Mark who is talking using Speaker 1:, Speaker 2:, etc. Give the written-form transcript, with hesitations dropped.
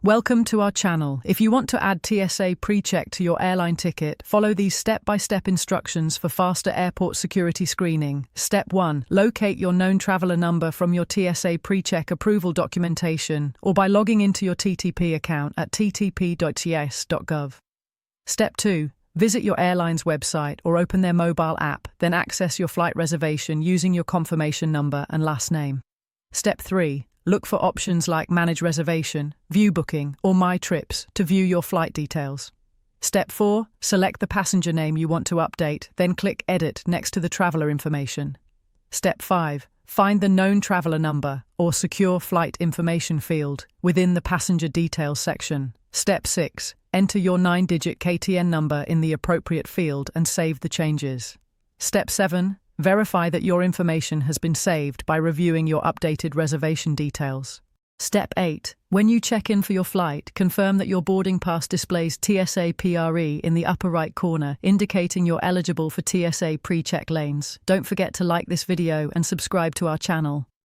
Speaker 1: Welcome to our channel. If you want to add TSA PreCheck to your airline ticket, follow these step-by-step instructions for faster airport security screening. Step 1. Locate your known traveler number from your TSA PreCheck approval documentation or by logging into your TTP account at ttp.ts.gov. Step 2. Visit your airline's website or open their mobile app, then access your flight reservation using your confirmation number and last name. Step 3. Look for options like Manage Reservation, View Booking, or My Trips to view your flight details. Step 4. Select the passenger name you want to update, then click Edit next to the traveler information. Step 5. Find the known traveler number or secure flight information field within the passenger details section. Step 6. Enter your 9-digit KTN number in the appropriate field and save the changes. Step 7. Verify that your information has been saved by reviewing your updated reservation details. Step 8. When you check in for your flight, confirm that your boarding pass displays TSA PRE in the upper right corner, indicating you're eligible for TSA PreCheck lanes. Don't forget to like this video and subscribe to our channel.